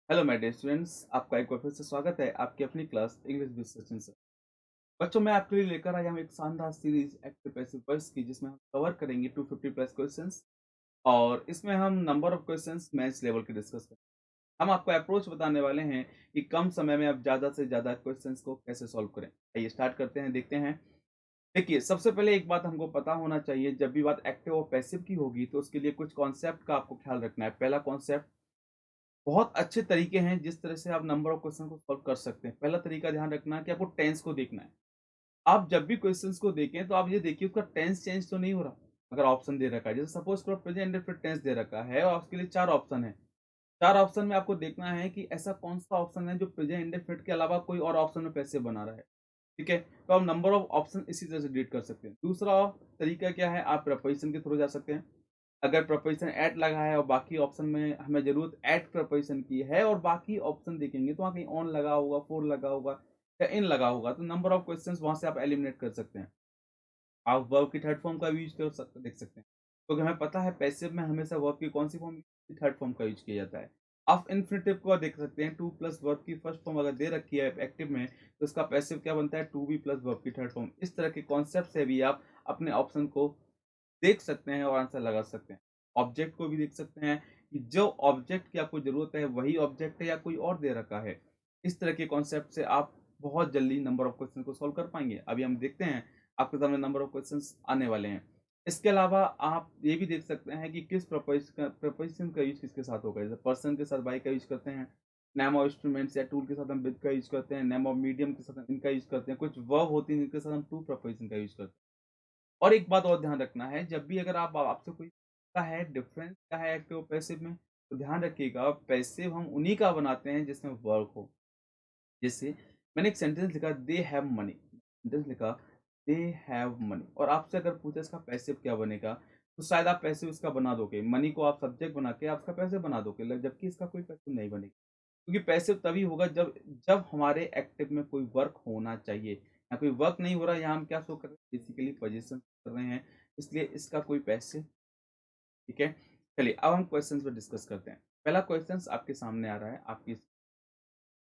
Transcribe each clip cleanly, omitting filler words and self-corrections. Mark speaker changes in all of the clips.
Speaker 1: Hello my dear students, आपका एक बार फिर से स्वागत है आपकी अपनी class English with Sachin sir. बच्चों, मैं आपके लिए लेकर आया हूँ एक शानदार सीरीज एक्टिव पैसिव वॉइस की, जिसमें हम कवर करेंगे 250 प्लस क्वेश्चंस। और इसमें हम number of questions maths level के डिस्कस करेंगे। हम आपको अप्रोच बताने वाले हैं कि कम समय में आप ज़्यादा से ज़्यादा क्वेश्चंस को कैसे सॉल्व करें। आइए स्टार्ट करते हैं, देखते हैं। देखिए, सबसे पहले एक बात हमको पता होना चाहिए, जब भी बात एक्टिव और पैसिव की होगी तो उसके लिए कुछ कॉन्सेप्ट का आपको ख्याल रखना है। पहला कॉन्सेप्ट, बहुत अच्छे तरीके हैं जिस तरह से आप नंबर ऑफ क्वेश्चन को सॉल्व कर सकते हैं। पहला तरीका ध्यान रखना कि आपको टेंस को देखना है। आप जब भी क्वेश्चंस को देखें तो आप ये देखिए उसका टेंस चेंज तो नहीं हो रहा। अगर ऑप्शन दे रखा है, जैसे सपोज करो प्रेजेंट इंडेफिनिट टेंस दे रखा है और उसके लिए 4 ऑप्शन है। 4 ऑप्शन में आपको देखना है कि ऐसा कौन-सा ऑप्शन है जो प्रेजेंट इंडेफिनिट के अलावा कोई और ऑप्शन में पैसे बना रहा है। ठीक है? तो आप नंबर ऑफ ऑप्शन इसी तरह से डिलीट कर सकते हैं। दूसरा तरीका क्या है, आप प्रीपोज़िशन के थ्रू जा सकते हैं। अगर प्रीपोज़िशन एट लगा है और बाकी ऑप्शन में हमें ज़रूरत एट प्रीपोज़िशन की है और बाकी ऑप्शन देखेंगे तो वहाँ कहीं ऑन लगा होगा, फॉर लगा होगा या इन लगा होगा, तो नंबर ऑफ क्वेश्चंस वहाँ से आप एलिमिनेट कर सकते हैं। आप वर्ब की थर्ड फॉर्म का भी यूज़ कर सकते देख सकते हैं। क्योंकि हमें पता है पैसिव में हमेशा वर्ब की कौन-सी फॉर्म, थर्ड फॉर्म का यूज़ किया जाता है। आप इन्फिनिटिव को देख सकते हैं, टू प्लस वर्ब की फर्स्ट फॉर्म अगर दे रखी है एक्टिव में, तो इसका पैसिव क्या बनता है, टू बी प्लस वर्ब की थर्ड फॉर्म। इस तरह के कॉन्सेप्ट से भी आप अपने ऑप्शन को देख सकते हैं और आंसर लगा सकते हैं। ऑब्जेक्ट को भी देख सकते हैं कि जो ऑब्जेक्ट की आपको ज़रूरत है वही ऑब्जेक्ट है या कोई और दे रखा है। इस तरह के कॉन्सेप्ट से आप बहुत जल्दी नंबर ऑफ क्वेश्चन को सॉल्व कर पाएँगे। अभी हम देखते हैं, आपके सामने नंबर ऑफ क्वेश्चंस आने वाले हैं। इसके अलावा आप ये भी देख सकते हैं कि किस प्रीपोज़िशन का यूज़ किसके साथ होगा। जैसे पर्सन के साथ बाय का यूज़ करते हैं, नेम ऑफ इंस्ट्रूमेंट्स या टूल के साथ हम विद का यूज़ करते हैं, नेम ऑफ मीडियम के साथ हम इनका यूज़ करते हैं, कुछ वर्ब होती हैं जिनके साथ हम टू प्रीपोज़िशन का यूज़ करते हैं। और एक बात और ध्यान रखना है, जब भी अगर आप आपसे कोई पूछता है डिफरेंस क्या है एक्टिव और पैसिव में, तो ध्यान रखिएगा पैसिव हम उन्हीं का बनाते हैं जिसमें वर्क हो। जैसे मैंने एक सेंटेंस लिखा, दे हैव मनी, सेंटेंस लिखा दे हैव मनी, और आपसे अगर पूछे इसका पैसिव क्या बनेगा, तो शायद आप पैसिव इसका बना दोगे, मनी को आप सब्जेक्ट बना के आप इसका पैसिव बना दोगे, जबकि इसका कोई पैसिव नहीं बनेगा। क्योंकि पैसिव तभी होगा जब जब हमारे एक्टिव में कोई वर्क होना चाहिए। यहाँ कोई वर्क नहीं हो रहा है, यहाँ हम क्या शो कर रहे हैं, बेसिकली पोजीशन कर रहे हैं, इसलिए इसका कोई पैसिव। ठीक है? चलिए अब हम क्वेश्चंस पे डिस्कस करते हैं। पहला क्वेश्चंस आपके सामने आ रहा है, आपकी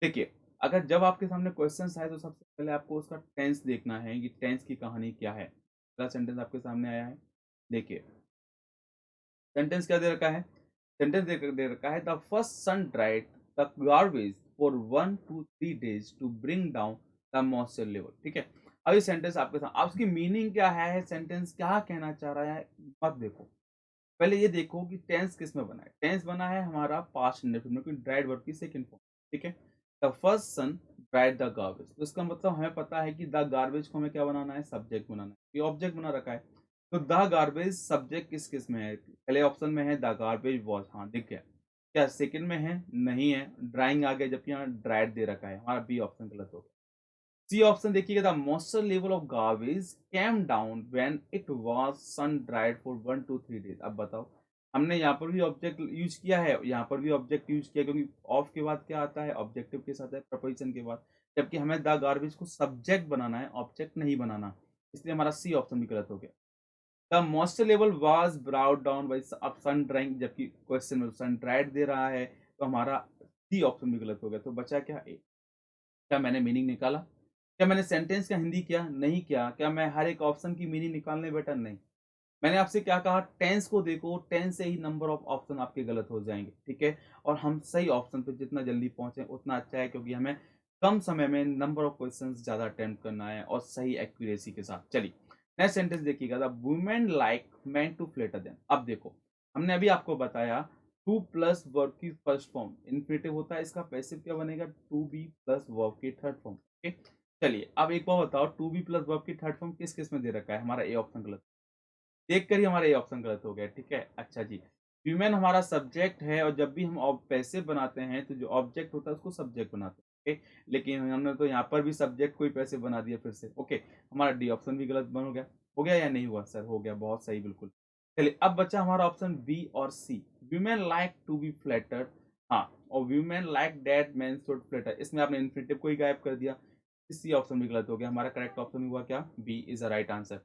Speaker 1: देखिए, अगर जब आपके सामने क्वेश्चंस आए तो सबसे पहले आपको उसका टेंस देखना है कि टेंस की कहानी क्या है। पहला सेंटेंस आपके सामने आया है, देखिए सेंटेंस क्या दे रखा है? सेंटेंस दे रखा है, the first sun dried the garbage for 1 to 3 days to bring down the moisture level. ठीक है? अब ये सेंटेंस आपके सामने, अब उसकी मीनिंग क्या है, सेंटेंस क्या कहना चाह रहा है, मत देखो। पहले ये देखो कि टेंस किसमें बना है। टेंस बना है हमारा पास्ट इंडेफिनिट में, ड्राइड वर्ब की सेकंड फॉर्म। ठीक है? The first sun dried the garbage, तो इसका मतलब हमें पता है कि द गार्बेज को हमें क्या बनाना है, सब्जेक्ट बनाना है। ये ऑब्जेक्ट बना रखा है। तो द गार्बेज सब्जेक्ट किस में है? पहले ऑप्शन में है द गार्बेज वॉज, हाँ दिख गया। क्या सेकंड में है? नहीं है। ड्राइंग आ गया, जबकि यहाँ ड्राइड दे रखा है, हमारा बी ऑप्शन गलत हो गया। सी ऑप्शन देखिएगा, the moisture level of garbage came down when it was sun dried for 1 to 3 days. अब बताओ, हमने यहाँ पर भी ऑब्जेक्ट यूज किया है, यहाँ पर भी ऑब्जेक्ट यूज किया, क्योंकि ऑफ के बाद क्या आता है, ऑब्जेक्टिव के साथ है प्रपोजिशन के बाद। जबकि हमें द गार्बेज को सब्जेक्ट बनाना है, ऑब्जेक्ट नहीं बनाना, इसलिए हमारा सी ऑप्शन भी गलत हो गया। The moisture level was brought down by अब सन ड्राइंग, जबकि क्वेश्चन में सन ड्राइड दे रहा है, तो हमारा सी ऑप्शन भी गलत हो गया। तो बचा क्या, ए। क्या मैंने मीनिंग निकाला? क्या मैंने सेंटेंस का हिंदी किया? नहीं किया। क्या मैं हर एक ऑप्शन की मीनिंग निकालने बैठा? नहीं। मैंने आपसे क्या कहा, टेंस को देखो, टेंस से ही नंबर ऑफ ऑप्शन आपके गलत हो जाएँगे, ठीक है? और हम सही ऑप्शन पे जितना जल्दी पहुँचे उतना अच्छा है, क्योंकि हमें कम समय में नंबर ऑफ क्वेश्चंस ज़्यादा अटेम्प्ट करना है और सही एक्यूरेसी के साथ। चलिए, नेक्स्ट सेंटेंस देखिएगा, the women like men to flatter them. अब देखो, हमने अभी आपको बताया टू प्लस वर्ब की फर्स्ट फॉर्म इन्फिनिटिव होता है, इसका पैसिव क्या बनेगा, टू बी प्लस वर्ब की थर्ड फॉर्म। ओके? चलिए, अब एक बार बताओ, टू बी प्लस वर्ब की थर्ड फॉर्म किस-किस में दे रखा है? हमारा ए ऑप्शन गलत। देखकर ही हमारा ये ऑप्शन गलत हो गया, ठीक है? अच्छा जी। ह्यूमन हमारा सब्जेक्ट है और जब भी हम पैसिव बनाते हैं तो जो ऑब्जेक्ट होता है उसको सब्जेक्ट बनाते हैं, ओके? लेकिन हमने तो यहाँ पर भी सब्जेक्ट को ही पैसिव बना दिया फिर से, ओके? हमारा डी ऑप्शन भी गलत बन हो गया। हो गया या नहीं हुआ सर? हो गया, बहुत सही, बिल्कुल। चलिए अब बचा हमारा ऑप्शन बी और C. Women like to be flattered, हाँ, और women like that men should flatter, इसमें आपने इन्फिनिटिव को ही गायब कर दिया। सी ऑप्शन भी गलत हो गया। हमारा करेक्ट ऑप्शन हुआ क्या? B is the right answer.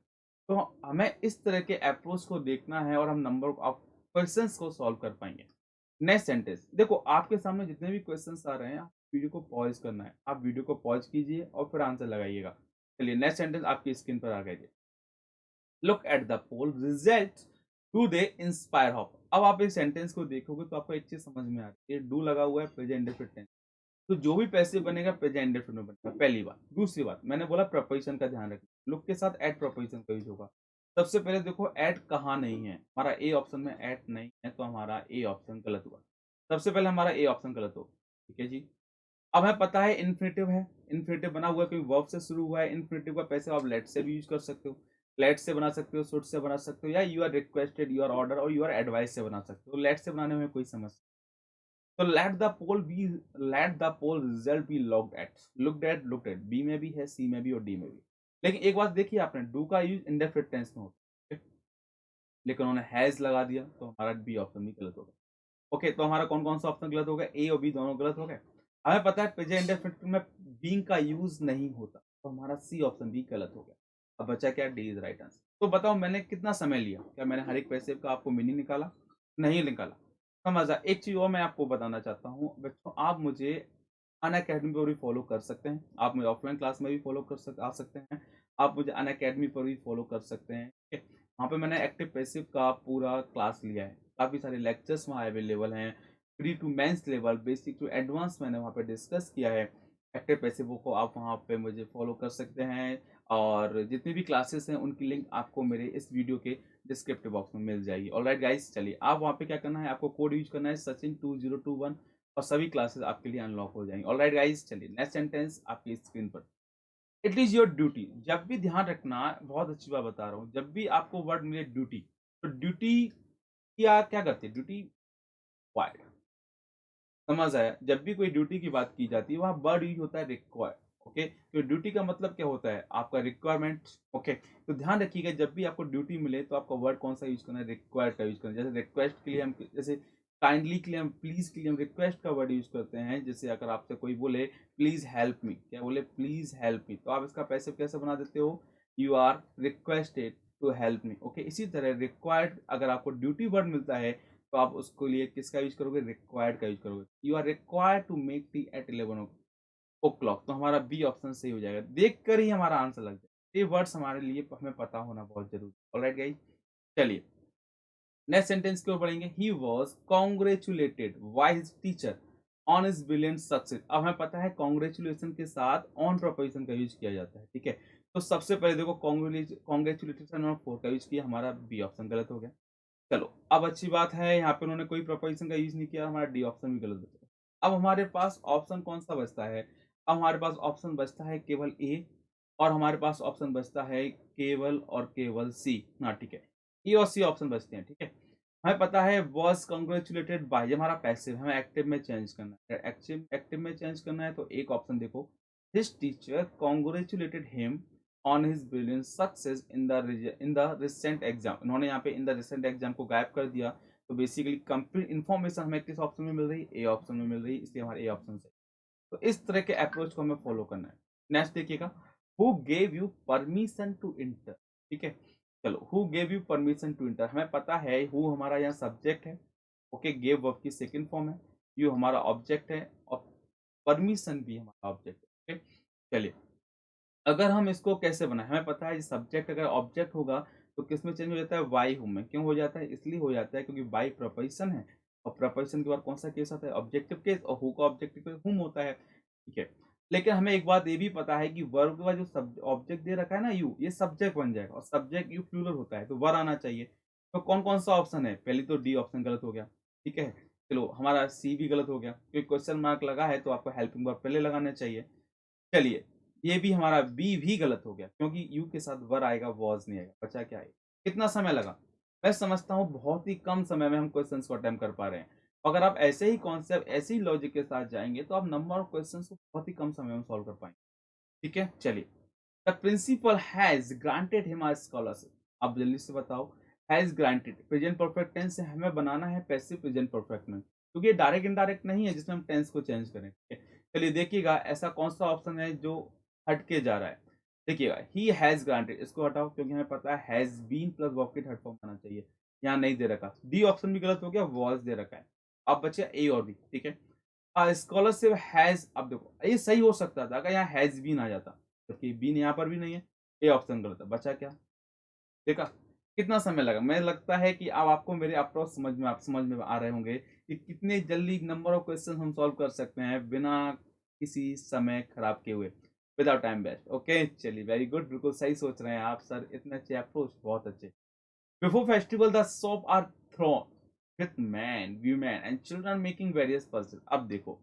Speaker 1: तो हमें इस तरह के अप्रोच को देखना है और हम नंबर ऑफ क्वेश्चंस को सॉल्व कर पाएँगे। नेक्स्ट सेंटेंस देखो, आपके सामने जितने भी क्वेश्चंस आ रहे हैं, आप वीडियो को पॉज़ करना है। आप वीडियो को पॉज़ कीजिए और फिर आंसर लगाइएगा। चलिए नेक्स्ट सेंटेंस आपकी स्क्रीन पर आ गया जी। Look at the poll results do they inspire hope. अब आप इस सेंटेंस को देखोगे तो आपको एक चीज़ समझ में आ रही है, डू लगा हुआ है प्रेजेंट इंडेफिनिट टेंस। तो जो भी पैसिव बनेगा प्रेजेंट इंडेफिनिट में बनेगा, पहली बात। दूसरी बात, मैंने बोला प्रीपोजिशन का ध्यान रखना। लुक के साथ एट प्रीपोजिशन का यूज़ होगा। सबसे पहले देखो एट कहाँ नहीं है, हमारा ए ऑप्शन में एट नहीं है, तो हमारा ए ऑप्शन गलत हुआ। सबसे पहले हमारा ए ऑप्शन गलत हो, ठीक है जी। अब हमें पता है इन्फिनिटिव है, इन्फिनिटिव बना हुआ है क्योंकि वर्ब से शुरू हुआ है। इन्फिनिटिव का पैसे आप लेट से भी यूज़ कर सकते हो। लेट से बना सकते हो, शुड से बना सकते हो, या you are requested, you are order और यू आर एडवाइस से बना सकते हो। लेट से बनाने में कोई समस्या, तो let the poll result be looked at B में भी है, सी में भी और डी में भी। लेकिन एक बात देखिए, आपने डू का यूज इंडेफिनिट टेंस में होता है, लेकिन उन्होंने हैज लगा दिया, तो हमारा बी ऑप्शन भी गलत हो गया। ओके, तो हमारा कौन कौन सा ऑप्शन गलत हो गया, ए और बी दोनों गलत हो गए। हमें पता है प्रेजेंट इंडेफिनिट में बीइंग का यूज नहीं होता, तो हमारा सी ऑप्शन भी गलत हो गया। अब बचा क्या, डी इज राइट आंसर। तो बताओ मैंने कितना समय लिया, क्या मैंने हर एक पैसे का आपको मीनिंग निकाला, नहीं निकाला। समझ आ। एक चीज और मैं आपको बताना चाहता हूँ बच्चों, आप मुझे अनअकैडमी पर भी फॉलो कर सकते हैं। आप मुझे ऑफलाइन क्लास में भी फॉलो आ सकते हैं। आप मुझे अनअकैडमी पर भी फॉलो कर सकते हैं, ठीक है। वहाँ पे मैंने एक्टिव पैसिव का पूरा क्लास लिया है। काफ़ी सारे लेक्चर्स वहाँ अवेलेबल हैं। Pre to mains level, basic to advance मैंने वहाँ पे डिस्कस किया है। एक्टिव पैसिव को आप वहाँ पे मुझे फॉलो कर सकते हैं, और जितनी भी क्लासेस हैं उनकी लिंक आपको मेरे इस वीडियो के डिस्क्रिप्टिव बॉक्स में मिल जाएगी। ऑलराइट गाइस, चलिए आप वहाँ पे क्या करना है, आपको कोड यूज़ करना है सचिन 2021, और सभी क्लासेस आपके लिए अनलॉक हो जाएंगी। ऑलराइट गाइस, चलिए नेक्स्ट सेंटेंस आपकी स्क्रीन पर। It is your duty. जब भी ध्यान रखना, बहुत अच्छी बात बता रहा हूँ, जब भी आपको वर्ड मिले ड्यूटी, तो ड्यूटी क्या क्या करती है, ड्यूटी रिक्वायर्ड। समझ आया। जब भी कोई ड्यूटी की बात की जाती है वहाँ वर्ड यूज होता है रिक्वायर्ड। ओके, तो ड्यूटी का मतलब क्या होता है, आपका रिक्वायरमेंट। ओके, तो ध्यान रखिएगा जब भी आपको ड्यूटी मिले तो आपका वर्ड कौन सा यूज करना है, रिक्वायर्ड का यूज करना है। जैसे रिक्वेस्ट के लिए हम, जैसे काइंडली के लिए हम, प्लीज के लिए हम रिक्वेस्ट का वर्ड यूज करते हैं। जैसे अगर आपसे कोई बोले प्लीज हेल्प मी, क्या बोले, प्लीज हेल्प मी, तो आप इसका पैसिव कैसे बना देते हो, you are requested to help me. Okay, इसी तरह रिक्वायर्ड अगर आपको ड्यूटी वर्ड मिलता है तो आप उसको लिए किसका यूज करोगे, रिक्वायर्ड का यूज करोगे। You are required to make tea at 11 o'clock, तो हमारा बी ऑप्शन सही हो जाएगा। देख कर ही हमारा आंसर लग जाए, ये वर्ड्स हमारे लिए हमें पता होना बहुत जरूरी है। ऑलराइट गाइस, चलिए नेक्स्ट सेंटेंस की ओर बढ़ेंगे। He was congratulated by his teacher on his brilliant success. अब हमें पता है कॉन्ग्रेचुलेशन के साथ ऑन प्रपोजिशन का यूज किया जाता है, ठीक है। तो सबसे पहले देखो कॉन्ग्रेचुलेशन और फोर का यूज किया, हमारा बी ऑप्शन गलत हो गया। चलो अब अच्छी बात है, यहाँ पे उन्होंने कोई प्रपोजिशन का यूज नहीं किया, हमारा डी ऑप्शन भी गलत बचा। अब हमारे पास ऑप्शन कौन सा बचता है, अब हमारे पास ऑप्शन बचता है केवल ए, और हमारे पास ऑप्शन बचता है केवल और केवल सी। हाँ ठीक है, ए और सी ऑप्शन बचते हैं, ठीक है। हमें पता है वॉज कंग्रेचुलेटेड बाय, ये हमारा पैसिव, हमें एक्टिव में चेंज करना है। एक्टिव में चेंज करना है तो एक ऑप्शन देखो, his teacher congratulated him on his brilliant success in the recent exam. उन्होंने यहाँ पे इन द रिसेंट एग्जाम को गायब कर दिया, तो बेसिकली कंप्लीट इन्फॉर्मेशन हमें किस ऑप्शन में मिल रही है, ए ऑप्शन में मिल रही है, इसलिए हमारे ए ऑप्शन से। तो इस तरह के अप्रोच को हमें फॉलो करना है। नेक्स्ट देखिएगा, who gave you permission to enter, ठीक है। चलो, who gave you permission to enter, हमें पता है हु हमारा यहाँ सब्जेक्ट है। ओके, गेव वर्ब की सेकंड फॉर्म है, यू हमारा ऑब्जेक्ट है, और परमिशन भी हमारा ऑब्जेक्ट है। ओके, चलिए अगर हम इसको कैसे बनाएं, हमें पता है सब्जेक्ट अगर ऑब्जेक्ट होगा तो किस में चेंज हो जाता है, वाई हूँ में। क्यों हो जाता है, इसलिए हो जाता है क्योंकि वाई प्रपोजिशन है, और प्रपोजिशन के बाद कौन सा केस आता है, ऑब्जेक्टिव केस, और हु का ऑब्जेक्टिव केस हुम होता है, ठीक है। लेकिन हमें एक बात ये भी पता है कि वर्ब के बाद जो सब ऑब्जेक्ट दे रखा है ना यू, ये सब्जेक्ट बन जाएगा, और सब्जेक्ट यू प्लूरल होता है तो वर आना चाहिए। तो कौन कौन सा ऑप्शन है, पहले तो डी ऑप्शन गलत हो गया, ठीक है। चलो हमारा सी भी गलत हो गया, क्योंकि क्वेश्चन मार्क लगा है तो आपको हेल्पिंग वर्ब पहले लगाना चाहिए। चलिए, ये भी हमारा बी भी गलत हो गया, क्योंकि यू के साथ वर आएगा, वॉज नहीं आएगा। बचा क्या है, कितना समय लगा, मैं समझता हूँ बहुत ही कम समय में हम क्वेश्चंस को अटेम्प्ट कर पा रहे हैं। अगर आप ऐसे ही कॉन्सेप्ट, ऐसे ही लॉजिक के साथ जाएंगे तो आप नंबर ऑफ क्वेश्चंस को बहुत ही कम समय में सॉल्व कर पाएंगे, ठीक है। चलिए, the principal has granted him a scholarship. अब जल्दी से बताओ, has granted present perfect tense से हमें बनाना है पैसिव प्रेजेंट परफेक्ट में, क्योंकि ये डायरेक्ट इनडायरेक्ट नहीं है जिसमें हम टेंस को चेंज करें, ठीक है। चलिए देखिएगा ऐसा कौन सा ऑप्शन है जो हट के जा रहा है। देखिएगा, ही हैज ग्रांटेड, इसको हटाओ क्योंकि हमें पता है हैज बीन प्लस वर्ब के थर्ड फॉर्म आना चाहिए, यहाँ नहीं दे रखा। डी ऑप्शन भी गलत हो गया, वॉज दे रखा है। अब बचे ए और बी, ठीक है। स्कॉलरशिप हैज, अब देखो ये सही हो सकता था अगर यहाँ हैज बीन आ जाता, जबकि बीन यहाँ पर भी नहीं है, ए ऑप्शन गलत है। बचा क्या? देखा? कितना समय लगा? मुझे लगता है कि अब आपको मेरे अप्रोच समझ में आ रहे होंगे कि कितने जल्दी नंबर ऑफ क्वेश्चन हम सॉल्व कर सकते हैं बिना किसी समय खराब किए हुए, विदाउट टाइम वेस्ट। ओके, चलिए वेरी गुड, बिल्कुल सही सोच रहे हैं आप सर, इतने अच्छे अप्रोच, बहुत अच्छे। Before festival the shop are thrown with man, women and children making various person. अब देखो,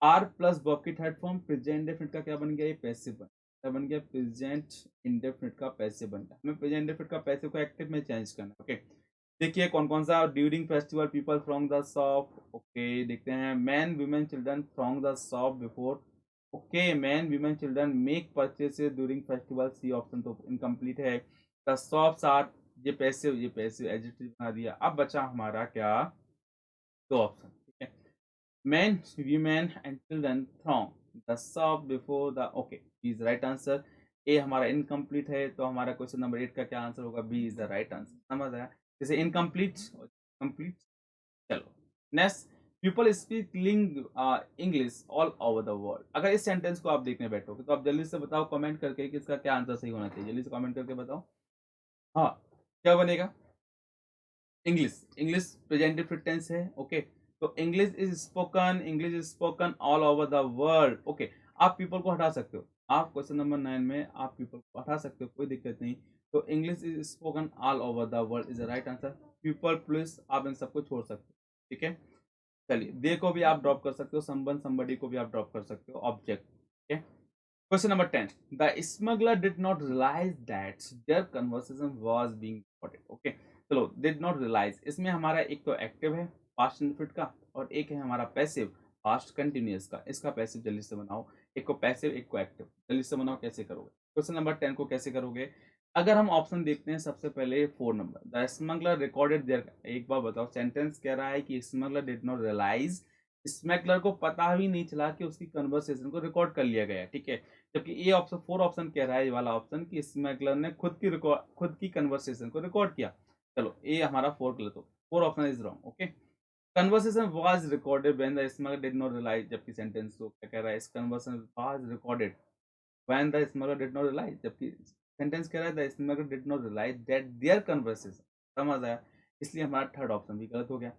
Speaker 1: आर प्लस वर्ब की थर्ड फॉर्म प्रेजेंट इंडेफिनिट का क्या बन गया? ये पैसिव बन, क्या बन गया? प्रेजेंट इंडेफिनिट का पैसिव बन गया। हमें प्रेजेंट इंडेफिनिट का पैसिव को एक्टिव में चेंज करना है। ओके, देखिए कौन कौन सा, during festival people from the shop. Okay, देखते हैं, man women children from the shop before. Okay, man women children make purchases during festival, C option तो इनकम्प्लीट है। द शॉप्स आर, ये पैसिव एडजेक्टिव बना दिया। अब बचा हमारा क्या? दो ऑप्शन, ठीक है। Men, women and children throng the shop before the, okay, B is the right answer। A हमारा इनकम्प्लीट है, तो हमारा क्वेश्चन नंबर 8 का क्या आंसर होगा? B is the right answer. समझ आया? जैसे इनकम्प्लीट और कंप्लीट। चलो next, people speak English all over the world. अगर इस सेंटेंस को आप देखने बैठोगे तो आप जल्दी से बताओ कमेंट करके कि इसका क्या आंसर सही होना चाहिए। जल्दी से कमेंट करके बताओ। हाँ, क्या बनेगा? इंग्लिश, इंग्लिश प्रेजेंटिव टेंस है। ओके, तो English is spoken all over the world. Okay, आप पीपल को हटा सकते हो, आप क्वेश्चन नंबर 9 में आप पीपल को हटा सकते हो, कोई दिक्कत नहीं। तो English is spoken all over the world is the right answer. People plus आप इन सबको छोड़ सकते हो, ठीक है। चलिए, दे को भी आप ड्रॉप कर सकते हो, संबंध संबड़ी को भी आप ड्रॉप कर सकते हो, ऑब्जेक्ट, ठीक है। Question number 10. The smuggler did not realize that their conversation was being recorded. Okay. चलो, did not realize, इसमें हमारा एक तो एक्टिव है पास्ट इंडेफिनिट का, और एक है हमारा पैसिव पास्ट कंटिन्यूअस का। इसका पैसिव जल्दी से बनाओ, एक को पैसिव एक को एक्टिव, जल्दी से बनाओ। कैसे करोगे? क्वेश्चन नंबर 10 को कैसे करोगे? अगर हम ऑप्शन देखते हैं, सबसे पहले 4 number, the smuggler recorded there. एक बार बताओ, सेंटेंस कह रहा है कि smuggler did not realise, smuggler को पता भी नहीं चला कि उसकी कन्वर्सेशन को रिकॉर्ड कर लिया गया है, ठीक है। जबकि ये ऑप्शन 4 ऑप्शन कह रहा है, ये वाला ऑप्शन, कि स्मगलर ने खुद की कन्वर्सेशन को रिकॉर्ड किया। चलो, ये हमारा 4 गलत हो, 4 option is wrong. Okay, conversation was recorded when the smuggler did not realise, जबकि सेंटेंस तो क्या कह रहा है? इस conversation was recorded when the smuggler did not realise, जबकि सेंटेंस कह रहा है the smuggler did not realise that their conversation. समझ आया? इसलिए हमारा थर्ड ऑप्शन भी गलत हो गया।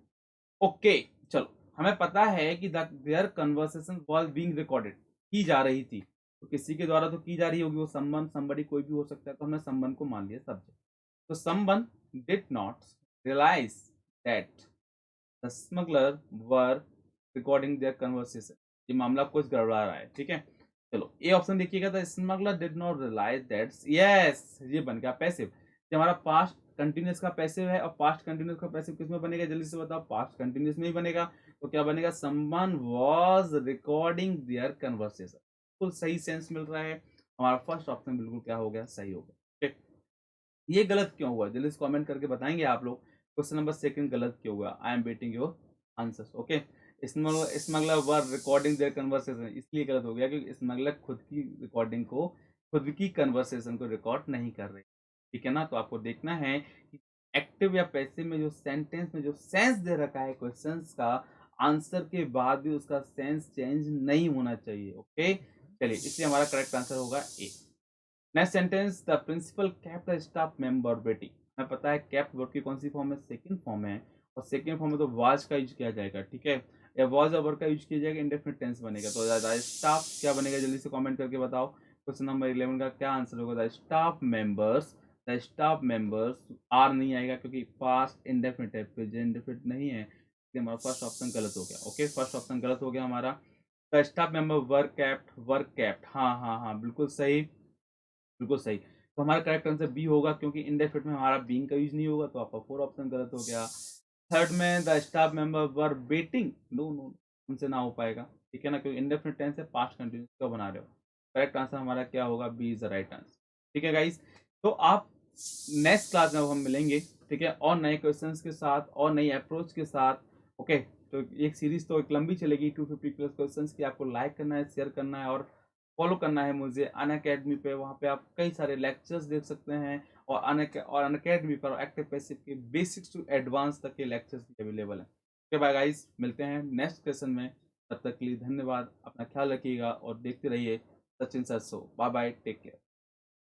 Speaker 1: ओके, चलो, हमें पता है कि their conversation was being recorded, की जा रही थी, तो किसी के द्वारा तो की जा रही होगी, वो समवन समबडी कोई भी हो सकता है, तो हमने समवन को मान लिया सब्जेक्ट। तो someone did not realise that the smuggler were recording their conversation. ये मामला कुछ गड़बड़ा रहा है, ठीक है। चलो, ए ऑप्शन देखिएगा, the smuggler did not realise that, yes, ये बन गया पैसिव। ये हमारा पास्ट कंटिन्यूअस का पैसिव है, और पास्ट कंटिन्यूअस का पैसिव किसमें बनेगा? जल्दी से बताओ, पास्ट कंटिन्यूअस में ही बनेगा। तो क्या बनेगा? Someone was recording their conversation. बिल्कुल सही सेंस मिल रहा है, हमारा फर्स्ट ऑप्शन बिल्कुल क्या हो गया? सही हो गया, ठीक। ये गलत क्यों हुआ? जल्दी से कमेंट करके बताएंगे आप लोग, क्वेश्चन नंबर 2 गलत क्यों हुआ? I am waiting your answers. Okay, smuggler were recording their conversation इसलिए गलत हो गया क्योंकि स्मगलर खुद की रिकॉर्डिंग को, खुद की कन्वर्सेशन को रिकॉर्ड नहीं कर रहे, ठीक है ना। तो आपको देखना है कि एक्टिव या पैसिव में जो सेंटेंस में जो सेंस दे रखा है क्वेश्चंस का, आंसर के बाद भी उसका सेंस चेंज नहीं होना चाहिए। ओके, चलिए, इसलिए हमारा करेक्ट आंसर होगा A. Next sentence, the principal kept the staff member waiting. हमें पता है केप्ट वर्ब की कौन सी फॉर्म है? सेकंड फॉर्म है, और सेकंड फॉर्म में तो वाज का यूज किया जाएगा, ठीक है। या वाज और वर्ब का यूज किया जाएगा, इंडेफिनिट टेंस बनेगा। तो द स्टाफ क्या बनेगा? जल्दी से कमेंट करके बताओ। क्वेश्चन नंबर 11 का क्या आंसर होगा? The staff members, the staff members, are नहीं आएगा क्योंकि पास्ट इंडेफिनिट है, प्रेजेंट इंडेफिनिट नहीं है, इसलिए हमारा फर्स्ट ऑप्शन गलत हो गया। ओके, फर्स्ट ऑप्शन गलत हो गया हमारा। The staff member work kept, हाँ हाँ हाँ, बिल्कुल सही, बिल्कुल सही। तो हमारा करेक्ट आंसर बी होगा, क्योंकि इंडेफिनिट में हमारा बीइंग का यूज नहीं होगा, तो आपका 4 ऑप्शन गलत हो गया। थर्ड में the staff member were waiting, no no, उनसे ना हो पाएगा, ठीक है ना, क्योंकि इंडेफिनिट टेंस है, पास्ट कंटिन्यूअस क्यों बना रहे हो। करेक्ट आंसर हमारा क्या होगा? B is the right answer, ठीक है गाइस। तो आप नेक्स्ट क्लास में अब हम मिलेंगे, ठीक है, और नए क्वेश्चंस के साथ और नई अप्रोच के साथ। ओके, तो एक सीरीज तो एक लंबी चलेगी 250 प्लस क्वेश्चंस की। आपको लाइक करना है, शेयर करना है, और फॉलो करना है मुझे अनअकैडमी पे। वहाँ पे आप कई सारे लेक्चर्स देख सकते हैं, और अनअकैडमी पर एक्टिव पैसिव के बेसिक्स टू एडवांस तक के लेक्चर्स भी अवेलेबल हैं। ओके बाय गाइस, मिलते हैं नेक्स्ट क्वेश्चन में। तब तक के लिए धन्यवाद, अपना ख्याल रखिएगा और देखते रहिए Sachin sir show. Bye bye, take care.